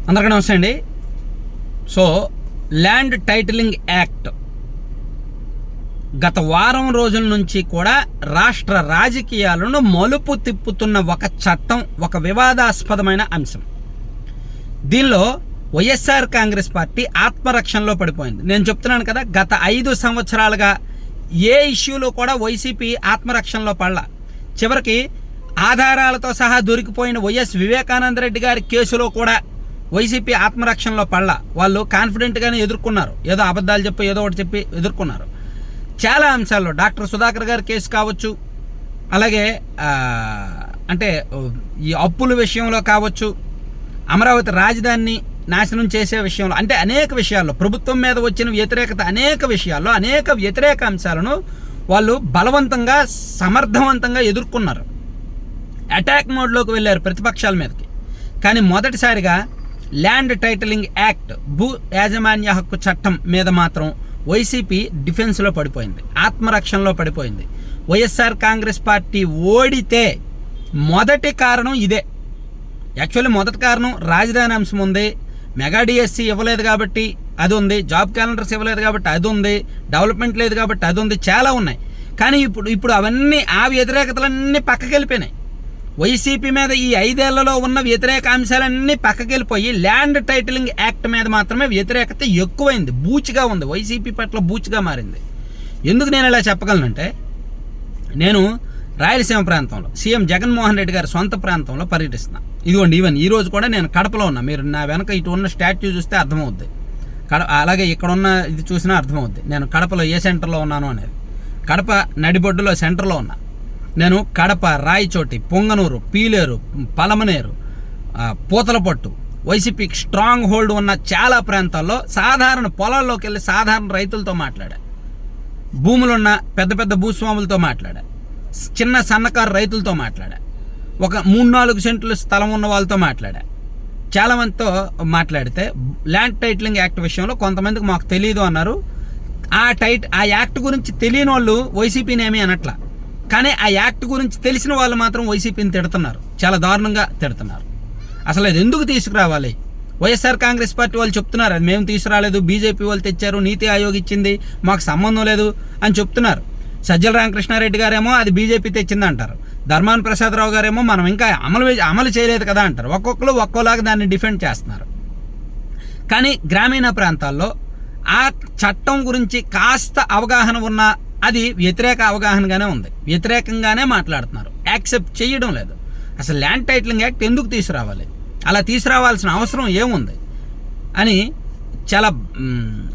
అందరికీ నమస్తే అండి. సో ల్యాండ్ టైటిలింగ్ యాక్ట్ గత వారం రోజుల నుంచి కూడా రాష్ట్ర రాజకీయాలను మలుపు తిప్పుతున్న ఒక చట్టం, ఒక వివాదాస్పదమైన అంశం. దీనిలో వైఎస్ఆర్ కాంగ్రెస్ పార్టీ ఆత్మరక్షణలో పడిపోయింది. నేను చెప్తున్నాను కదా, గత 5 సంవత్సరాలుగా ఏ ఇష్యూలో కూడా వైసీపీ ఆత్మరక్షణలో పడలా. చివరికి ఆధారాలతో సహా దొరికిపోయిన వైఎస్ వివేకానంద రెడ్డి గారి కేసులో కూడా వైసీపీ ఆత్మరక్షణలో పడలా. వాళ్ళు కాన్ఫిడెంట్గానే ఎదుర్కొన్నారు. ఏదో అబద్ధాలు చెప్పి ఏదో ఒకటి చెప్పి ఎదుర్కొన్నారు. చాలా అంశాల్లో డాక్టర్ సుధాకర్ గారి కేసు కావచ్చు, అలాగే అంటే ఈ అప్పుల విషయంలో కావచ్చు, అమరావతి రాజధానిని నాశనం చేసే విషయంలో, అంటే అనేక విషయాల్లో ప్రభుత్వం మీద వచ్చిన వ్యతిరేకత, అనేక విషయాల్లో అనేక వ్యతిరేక అంశాలను వాళ్ళు బలవంతంగా సమర్థవంతంగా ఎదుర్కొన్నారు. అటాక్ మోడ్లోకి వెళ్ళారు ప్రతిపక్షాల మీదకి. కానీ మొదటిసారిగా ల్యాండ్ టైటిలింగ్ యాక్ట్, భూ యాజమాన్య హక్కు చట్టం మీద మాత్రం వైసీపీ డిఫెన్స్లో పడిపోయింది, ఆత్మరక్షణలో పడిపోయింది. వైఎస్ఆర్ కాంగ్రెస్ పార్టీ ఓడితే మొదటి కారణం ఇదే. యాక్చువల్లీ మొదటి కారణం రాజధాని అంశం ఉంది, మెగా డిఎస్సి ఇవ్వలేదు కాబట్టి అది ఉంది, జాబ్ క్యాలెండర్స్ ఇవ్వలేదు కాబట్టి అది ఉంది, డెవలప్మెంట్ లేదు కాబట్టి అది ఉంది, చాలా ఉన్నాయి. కానీ ఇప్పుడు అవన్నీ, ఆ వ్యతిరేకతలన్నీ పక్కకి వెళ్ళిపోయినాయి. వైసీపీ మీద ఈ 5 ఏళ్లలో ఉన్న వ్యతిరేక అంశాలన్నీ పక్కకి వెళ్ళిపోయి ల్యాండ్ టైటిలింగ్ యాక్ట్ మీద మాత్రమే వ్యతిరేకత ఎక్కువైంది, బూచిగా ఉంది, వైసీపీ పట్ల బూచిగా మారింది. ఎందుకు నేను ఇలా చెప్పగలనంటే, నేను రాయలసీమ ప్రాంతంలో సీఎం జగన్మోహన్ రెడ్డి గారి సొంత ప్రాంతంలో పర్యటిస్తున్నా. ఇదిగోండి, ఈవెన్ ఈరోజు కూడా నేను కడపలో ఉన్నా. మీరు నా వెనక ఇటు ఉన్న స్టాట్యూ చూస్తే అర్థమవుద్ది, అలాగే ఇక్కడ ఉన్న ఇది చూసినా అర్థమవుద్ది నేను కడపలో ఏ సెంటర్లో ఉన్నాను అనేది. కడప నడిబొడ్డులో సెంటర్లో ఉన్నా నేను. కడప, రాయచోటి, పొంగనూరు, పీలేరు, పలమనేరు, పూతలపట్టు, వైసీపీకి స్ట్రాంగ్ హోల్డ్ ఉన్న చాలా ప్రాంతాల్లో సాధారణ పొలాల్లోకి వెళ్ళి సాధారణ రైతులతో మాట్లాడా, భూములున్న పెద్ద పెద్ద భూస్వాములతో మాట్లాడా, చిన్న సన్నకారు రైతులతో మాట్లాడా, ఒక 3-4 సెంట్లు స్థలం ఉన్న వాళ్ళతో మాట్లాడా. చాలామందితో మాట్లాడితే ల్యాండ్ టైటిలింగ్ యాక్ట్ విషయంలో కొంతమందికి మాకు తెలియదు అన్నారు. ఆ యాక్ట్ గురించి తెలియని వాళ్ళు వైసీపీని ఏమీ అనట్లా. కానీ ఆ యాక్ట్ గురించి తెలిసిన వాళ్ళు మాత్రం వైసీపీని తిడుతున్నారు, చాలా దారుణంగా తిడుతున్నారు. అసలు అది ఎందుకు తీసుకురావాలి? వైఎస్ఆర్ కాంగ్రెస్ పార్టీ వాళ్ళు చెప్తున్నారు అది మేము తీసుకురాలేదు, బీజేపీ వాళ్ళు తెచ్చారు, నీతి ఆయోగ్ ఇచ్చింది, మాకు సంబంధం లేదు అని చెప్తున్నారు. సజ్జల రామకృష్ణారెడ్డి గారేమో అది బీజేపీ తెచ్చింది అంటారు. ధర్మాన ప్రసాదరావు గారేమో మనం ఇంకా అమలు చేయలేదు కదా అంటారు. ఒక్కొక్కరు ఒక్కోలాగా దాన్ని డిఫెండ్ చేస్తున్నారు. కానీ గ్రామీణ ప్రాంతాల్లో ఆ చట్టం గురించి కాస్త అవగాహన ఉన్న అది వ్యతిరేక అవగాహనగానే ఉంది, వ్యతిరేకంగానే మాట్లాడుతున్నారు, యాక్సెప్ట్ చేయడం లేదు. అసలు ల్యాండ్ టైటిలింగ్ యాక్ట్ ఎందుకు తీసుకురావాలి, అలా తీసుకురావాల్సిన అవసరం ఏముంది అని చాలా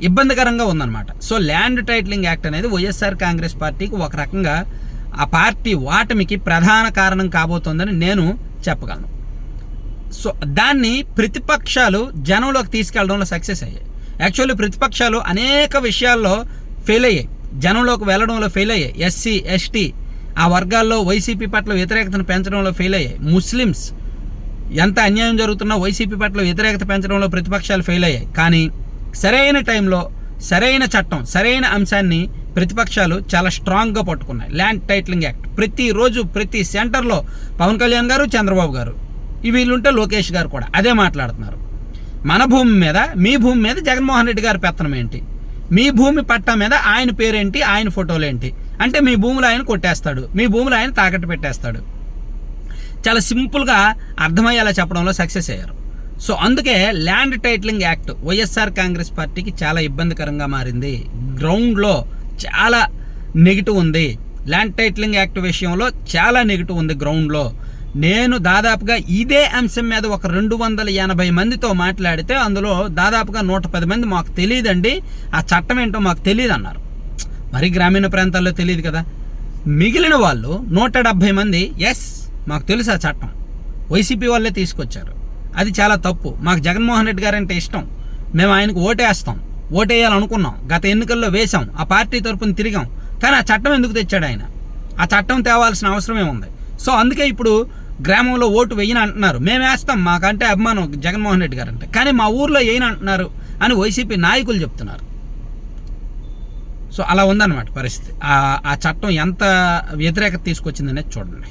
ఇబ్బందికరంగా ఉందన్నమాట. సో ల్యాండ్ టైటిలింగ్ యాక్ట్ అనేది వైఎస్ఆర్ కాంగ్రెస్ పార్టీకి ఒక రకంగా ఆ పార్టీ ఓటమికి ప్రధాన కారణం కాబోతోందని నేను చెప్పగలను. సో దాన్ని ప్రతిపక్షాలు జనంలోకి తీసుకెళ్లడంలో సక్సెస్ అయ్యాయి. యాక్చువల్లీ ప్రతిపక్షాలు అనేక విషయాల్లో ఫెయిల్ అయ్యాయి, జనంలోకి వెళ్ళడంలో ఫెయిల్ అయ్యాయి. ఎస్సీ ఎస్టీ ఆ వర్గాల్లో వైసీపీ పట్ల వ్యతిరేకతను పెంచడంలో ఫెయిల్ అయ్యాయి. ముస్లిమ్స్ ఎంత అన్యాయం జరుగుతున్నా వైసీపీ పట్ల వ్యతిరేకత పెంచడంలో ప్రతిపక్షాలు ఫెయిల్ అయ్యాయి. కానీ సరైన టైంలో సరైన చట్టం, సరైన అంశాన్ని ప్రతిపక్షాలు చాలా స్ట్రాంగ్గా పట్టుకున్నాయి. ల్యాండ్ టైటిలింగ్ యాక్ట్ ప్రతిరోజు ప్రతి సెంటర్లో పవన్ కళ్యాణ్ గారు, చంద్రబాబు గారు, వీళ్ళుంటే లోకేష్ గారు కూడా అదే మాట్లాడుతున్నారు. మన భూమి మీద, మీ భూమి మీద జగన్మోహన్ రెడ్డి గారి పెత్తనం ఏంటి, మీ భూమి పట్టా మీద ఆయన పేరేంటి, ఆయన ఫోటోలు ఏంటి, అంటే మీ భూములు ఆయన కొట్టేస్తాడు, మీ భూములు ఆయన తాకట్టు పెట్టేస్తాడు. చాలా సింపుల్గా అర్థమయ్యేలా చెప్పడంలో సక్సెస్ అయ్యారు. సో అందుకే land titling act YSR Congress పార్టీకి చాలా ఇబ్బందికరంగా మారింది. గ్రౌండ్లో చాలా నెగిటివ్ ఉంది. ల్యాండ్ టైటిలింగ్ యాక్ట్ విషయంలో చాలా నెగిటివ్ ఉంది గ్రౌండ్లో. నేను దాదాపుగా ఇదే అంశం మీద ఒక 280 మందితో మాట్లాడితే అందులో దాదాపుగా 110 మంది మాకు తెలియదండి, ఆ చట్టం ఏంటో మాకు తెలియదు అన్నారు. మరి గ్రామీణ ప్రాంతాల్లో తెలియదు కదా. మిగిలిన వాళ్ళు 170 మంది ఎస్ మాకు తెలుసు ఆ చట్టం, వైసీపీ వాళ్ళే తీసుకొచ్చారు, అది చాలా తప్పు, మాకు జగన్మోహన్ రెడ్డి గారు అంటే ఇష్టం, మేము ఆయనకు ఓటేస్తాం, ఓటేయాలనుకున్నాం, గత ఎన్నికల్లో వేశాం, ఆ పార్టీ తరపున తిరిగాం, కానీ ఆ చట్టం ఎందుకు తెచ్చాడు ఆయన, ఆ చట్టం తేవాల్సిన అవసరం ఏముంది? సో అందుకే ఇప్పుడు గ్రామంలో ఓటు వేయని అంటున్నారు, మేము వేస్తాం, మాకంటే అభిమానం జగన్మోహన్ రెడ్డి గారు అంటే, కానీ మా ఊర్లో వేయని అంటున్నారు అని వైసీపీ నాయకులు చెప్తున్నారు. సో అలా ఉందన్నమాట పరిస్థితి. ఆ చట్టం ఎంత వ్యతిరేకత తీసుకొచ్చిందనేది చూడండి.